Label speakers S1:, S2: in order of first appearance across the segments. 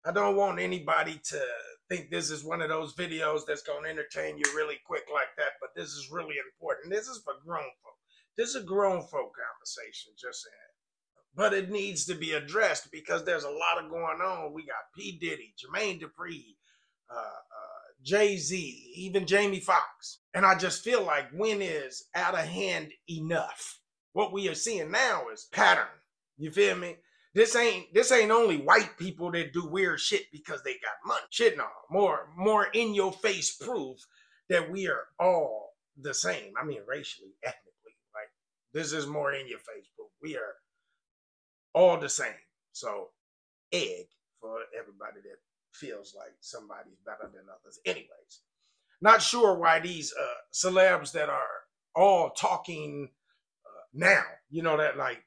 S1: I don't want anybody to think this is one of those videos that's going to entertain you really quick like that, but this is really important. This is for grown folk. This is a grown folk conversation, just saying. But it needs to be addressed because there's a lot of going on. We got P. Diddy, Jermaine Dupri, Jay-Z, even Jamie Foxx. And I just feel like when is out of hand enough? What we are seeing now is pattern. You feel me? This ain't only white people that do weird shit because they got money. Shit, no. More in your face proof that we are all the same. I mean, racially, ethnically. Like, this is more in your face proof. We are all the same. So, egg for everybody that feels like somebody's better than others. Anyways, not sure why these celebs that are all talking now, you know, that like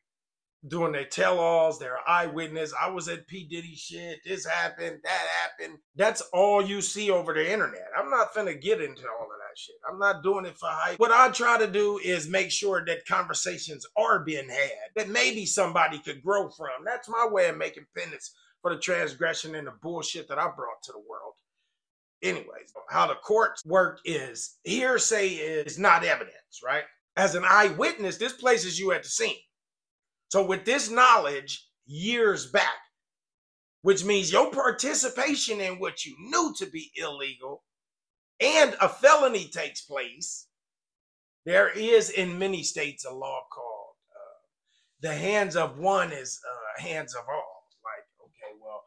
S1: doing their tell-alls, their eyewitness. I was at P. Diddy shit. This happened, that happened. That's all you see over the internet. I'm not finna get into all of that shit. I'm not doing it for hype. What I try to do is make sure that conversations are being had, that maybe somebody could grow from. That's my way of making penance for the transgression and the bullshit that I brought to the world. Anyways, how the courts work is hearsay is not evidence, right? As an eyewitness, this places you at the scene. So with this knowledge years back, which means your participation in what you knew to be illegal and a felony takes place, there is in many states a law called the hands of one is hands of all. Like, okay, well,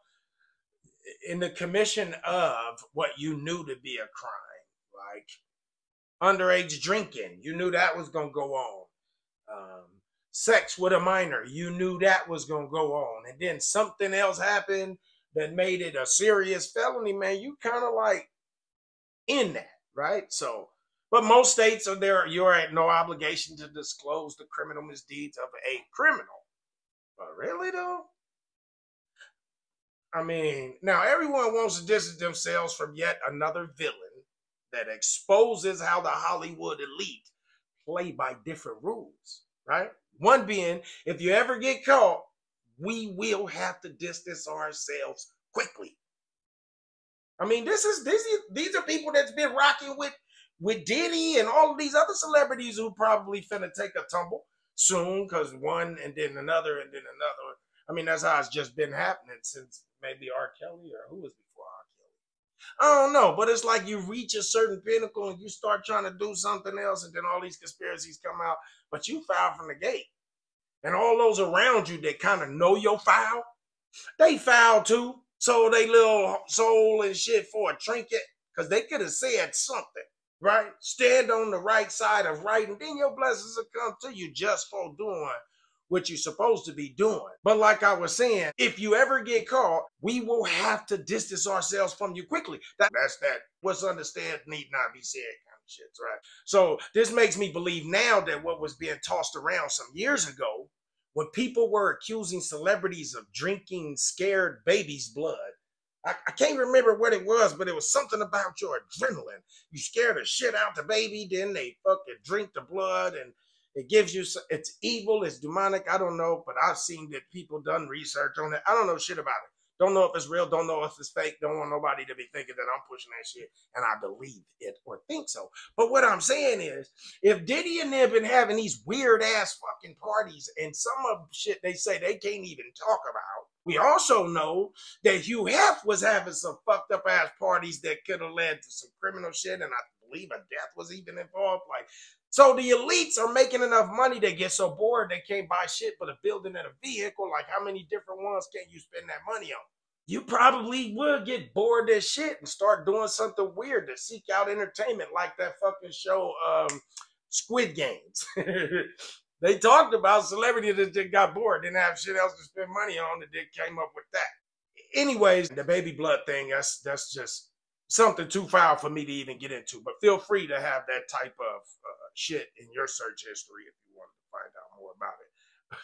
S1: in the commission of what you knew to be a crime, like underage drinking, you knew that was going to go on. Sex with a minor, you knew that was going to go on. And then something else happened that made it a serious felony, man. You kind of like in that, right? So, but most states are there, you're at no obligation to disclose the criminal misdeeds of a criminal. But really though? I mean, now everyone wants to distance themselves from yet another villain that exposes how the Hollywood elite play by different rules, right? One being, if you ever get caught, we will have to distance ourselves quickly. I mean, these are people that's been rocking with Diddy and all of these other celebrities who probably finna take a tumble soon, because one and then another and then another. I mean, that's how it's just been happening since maybe R. Kelly, or who was before R. Kelly? I don't know, but it's like you reach a certain pinnacle and you start trying to do something else, and then all these conspiracies come out, but you foul from the gate. And all those around you that kind of know your foul, they foul too. So they little soul and shit for a trinket, because they could have said something, right? Stand on the right side of right, and then your blessings will come to you just for doing what you're supposed to be doing. But like I was saying, if you ever get caught, we will have to distance ourselves from you quickly. That's that. What's understood need not be said kind of shit, right? So this makes me believe now that what was being tossed around some years ago, when people were accusing celebrities of drinking scared babies' blood, I can't remember what it was, but it was something about your adrenaline. You scare the shit out the baby, then they fucking drink the blood, and it gives you, it's evil, it's demonic, I don't know, but I've seen that people done research on it. I don't know shit about it. Don't know if it's real, don't know if it's fake, don't want nobody to be thinking that I'm pushing that shit, and I believe it or think so. But what I'm saying is, if Diddy and them been having these weird-ass fucking parties, and some of shit they say they can't even talk about, we also know that Hugh Hef was having some fucked-up-ass parties that could have led to some criminal shit, and I believe a death was even involved. Like, so the elites are making enough money, they get so bored they can't buy shit but a building and a vehicle. Like, how many different ones can you spend that money on? You probably would get bored as shit and start doing something weird to seek out entertainment, like that fucking show, Squid Games. They talked about celebrities that just got bored, didn't have shit else to spend money on, and they came up with that. Anyways, the baby blood thing, that's just something too foul for me to even get into. But feel free to have that type of shit in your search history if you want to find out more about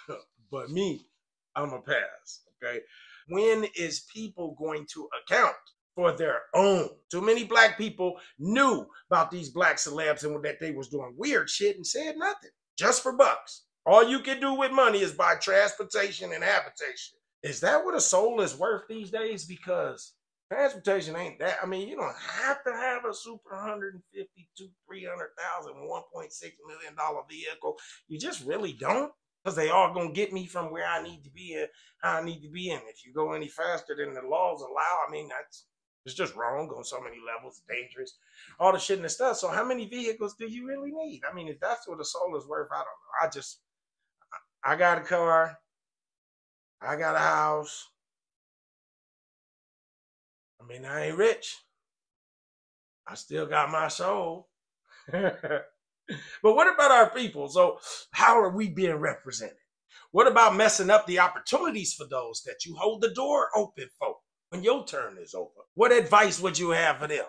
S1: it. But me, I'm a pass, okay? When is people going to account for their own? Too many black people knew about these black celebs and that they was doing weird shit and said nothing. Just for bucks. All you can do with money is buy transportation and habitation. Is that what a soul is worth these days? Because transportation ain't that. I mean, you don't have to have a super 150 to 300,000, $1.6 million vehicle. You just really don't. Because they all gonna get me from where I need to be and how I need to be. And if you go any faster than the laws allow, I mean, it's just wrong on so many levels, dangerous, all the shit and the stuff. So how many vehicles do you really need? I mean, if that's what a soul is worth, I don't know. I got a car, I got a house. I mean, I ain't rich. I still got my soul. But what about our people? So how are we being represented? What about messing up the opportunities for those that you hold the door open for when your turn is over? What advice would you have for them?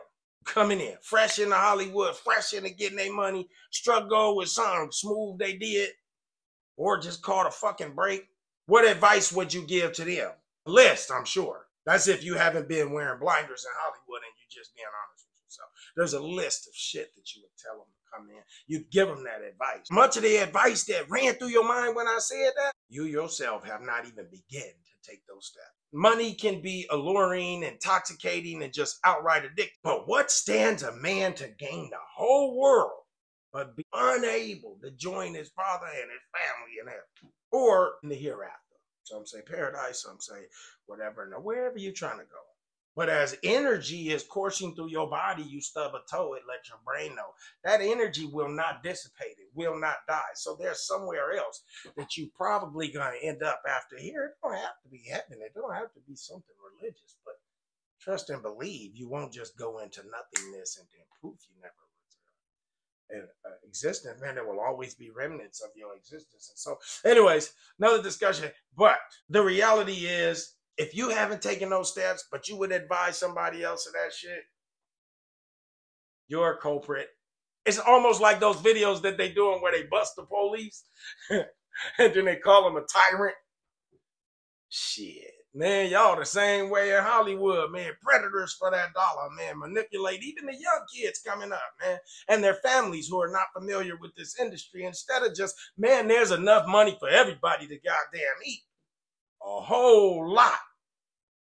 S1: Coming in, fresh into Hollywood, fresh into getting their money, struggle with something smooth they did, or just caught a fucking break. What advice would you give to them? List, I'm sure. That's if you haven't been wearing blinders in Hollywood and you're just being honest with yourself. There's a list of shit that you would tell them to come in. You'd give them that advice. Much of the advice that ran through your mind when I said that, you yourself have not even begun to take those steps. Money can be alluring, intoxicating, and just outright addictive. But what stands a man to gain the whole world but be unable to join his father and his family in heaven or in the hereafter? Some say paradise, some say whatever, and wherever you're trying to go. But as energy is coursing through your body, you stub a toe, it let your brain know. That energy will not dissipate, it will not die. So there's somewhere else that you probably going to end up after here. It don't have to be heaven, it don't have to be something religious, but trust and believe you won't just go into nothingness and then poof, you never existence, man. There will always be remnants of your existence. And so, anyways, another discussion. But the reality is, if you haven't taken those steps, but you would advise somebody else of that shit, you're a culprit. It's almost like those videos that they doing where they bust the police and then they call them a tyrant. Shit. Man, y'all the same way in Hollywood, man. Predators for that dollar, man. Manipulate even the young kids coming up, man. And their families who are not familiar with this industry. Instead of just, man, there's enough money for everybody to goddamn eat. A whole lot.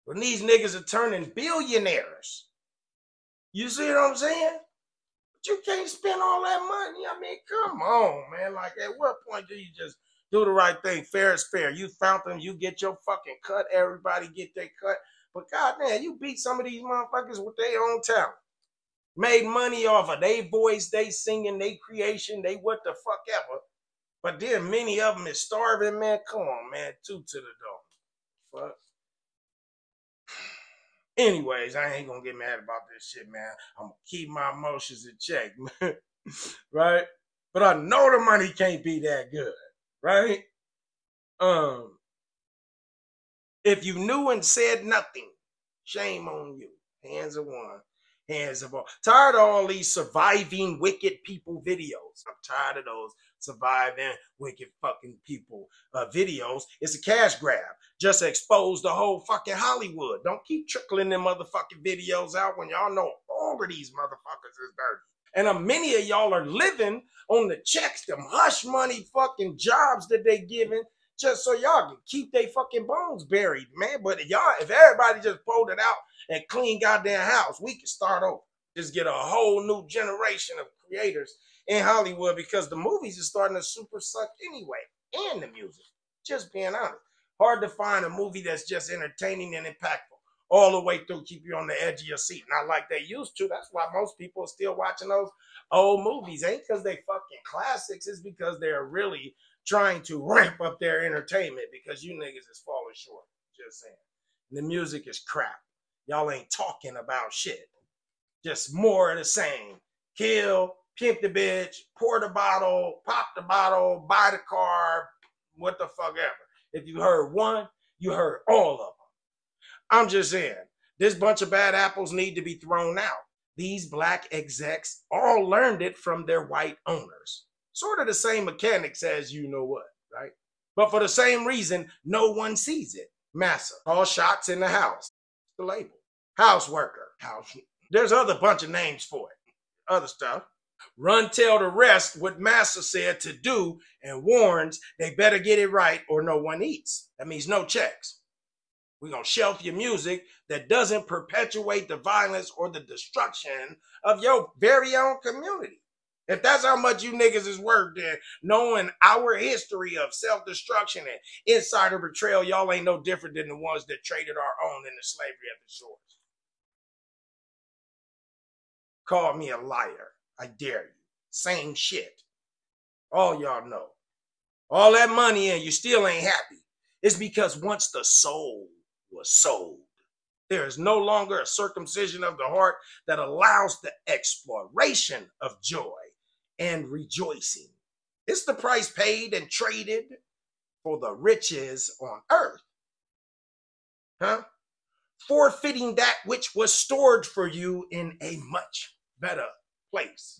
S1: When these niggas are turning billionaires. You see what I'm saying? But you can't spend all that money. I mean, come on, man. Like, at what point do you just do the right thing? Fair is fair. You found them, you get your fucking cut. Everybody get their cut. But goddamn, you beat some of these motherfuckers with their own talent. Made money off of their voice, they singing, they creation, they what the fuck ever. But then many of them is starving, man. Come on, man. Two to the dome. Fuck. Anyways, I ain't gonna get mad about this shit, man. I'm gonna keep my emotions in check, man. Right? But I know the money can't be that good. Right? If you knew and said nothing, shame on you. Hands of one, hands of all. Tired of all these surviving wicked people videos. I'm tired of those surviving wicked fucking people videos. It's a cash grab. Just expose the whole fucking Hollywood. Don't keep trickling them motherfucking videos out when y'all know all of these motherfuckers is dirty. And many of y'all are living on the checks, them hush money fucking jobs that they giving, just so y'all can keep their fucking bones buried, man. But if everybody just pulled it out and clean goddamn house, we can start over. Just get a whole new generation of creators in Hollywood, because the movies are starting to super suck anyway, and the music. Just being honest. Hard to find a movie that's just entertaining and impactful all the way through, keep you on the edge of your seat. Not like they used to. That's why most people are still watching those old movies. Ain't because they fucking classics. It's because they're really trying to ramp up their entertainment, because you niggas is falling short. Just saying. The music is crap. Y'all ain't talking about shit. Just more of the same. Kill, pimp the bitch, pour the bottle, pop the bottle, buy the car, what the fuck ever. If you heard one, you heard all of them. I'm just saying, this bunch of bad apples need to be thrown out. These black execs all learned it from their white owners. Sort of the same mechanics as you know what, right? But for the same reason, no one sees it. Massa, all shots in the house. The label. House worker. House. There's other bunch of names for it. Other stuff. Run tell the rest what Massa said to do and warns they better get it right or no one eats. That means no checks. We're going to shelf your music that doesn't perpetuate the violence or the destruction of your very own community. If that's how much you niggas is worth, then knowing our history of self-destruction and insider betrayal, y'all ain't no different than the ones that traded our own into slavery at the shores. Call me a liar. I dare you. Same shit. All y'all know. All that money and you still ain't happy. It's because once the soul was sold, there is no longer a circumcision of the heart that allows the exploration of joy and rejoicing. It's the price paid and traded for the riches on earth. Forfeiting that which was stored for you in a much better place.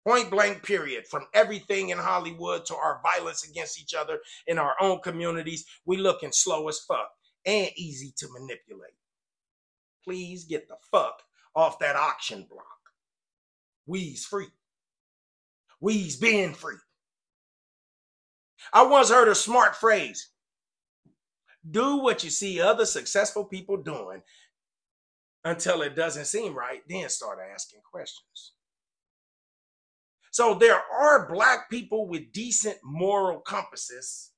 S1: Point blank period. From everything in Hollywood to our violence against each other in our own communities, we looking slow as fuck and easy to manipulate. Please get the fuck off that auction block. We's free. We's been free. I once heard a smart phrase. Do what you see other successful people doing until it doesn't seem right, then start asking questions. So there are black people with decent moral compasses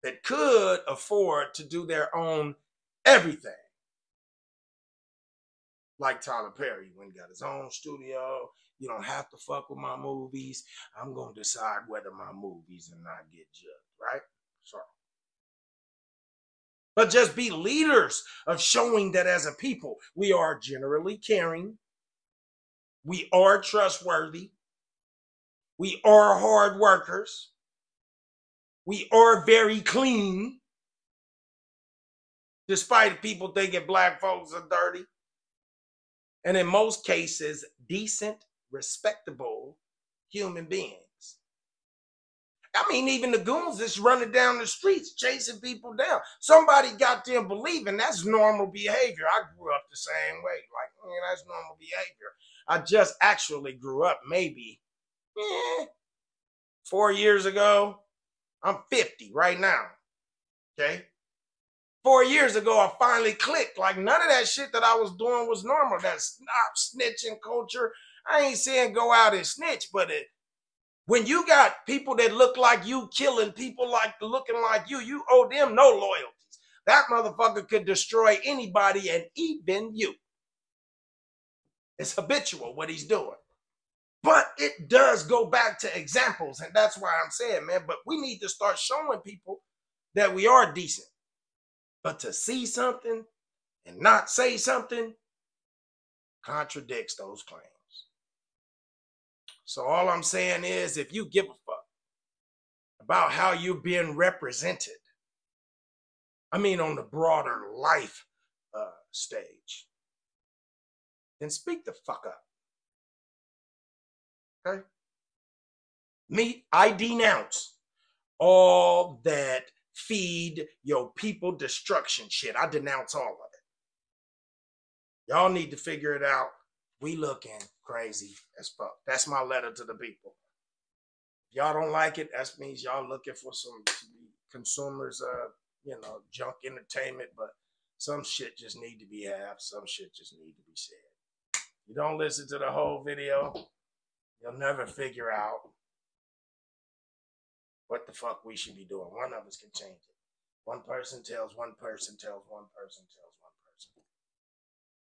S1: that could afford to do their own everything. Like Tyler Perry, when he got his own studio, you don't have to fuck with my movies. I'm going to decide whether my movies are not get judged, right? Sorry. But just be leaders of showing that as a people, we are generally caring. We are trustworthy. We are hard workers. We are very clean. Despite people thinking black folks are dirty. And in most cases, decent, respectable human beings. I mean, even the goons that's running down the streets, chasing people down. Somebody got them believing that's normal behavior. I grew up the same way. Like, man, that's normal behavior. I just actually grew up maybe 4 years ago. I'm 50 right now. Okay? 4 years ago, I finally clicked. Like, none of that shit that I was doing was normal. That snitching culture. I ain't saying go out and snitch, but when you got people that look like you killing people like looking like you owe them no loyalties. That motherfucker could destroy anybody and even you. It's habitual what he's doing. But it does go back to examples, and that's why I'm saying, man, but we need to start showing people that we are decent. But to see something and not say something contradicts those claims. So all I'm saying is, if you give a fuck about how you're being represented, I mean on the broader life stage, then speak the fuck up. Okay? I denounce all that feed your people destruction shit. I denounce all of it. Y'all need to figure it out. We looking crazy as fuck. That's my letter to the people. If y'all don't like it, that means y'all looking for some consumers, junk entertainment, but some shit just need to be had. Some shit just need to be said. You don't listen to the whole video, you'll never figure out what the fuck we should be doing. One of us can change it. One person tells one person, tells one person, tells one person.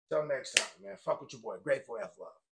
S1: Till next time, man. Fuck with your boy. Grateful F love.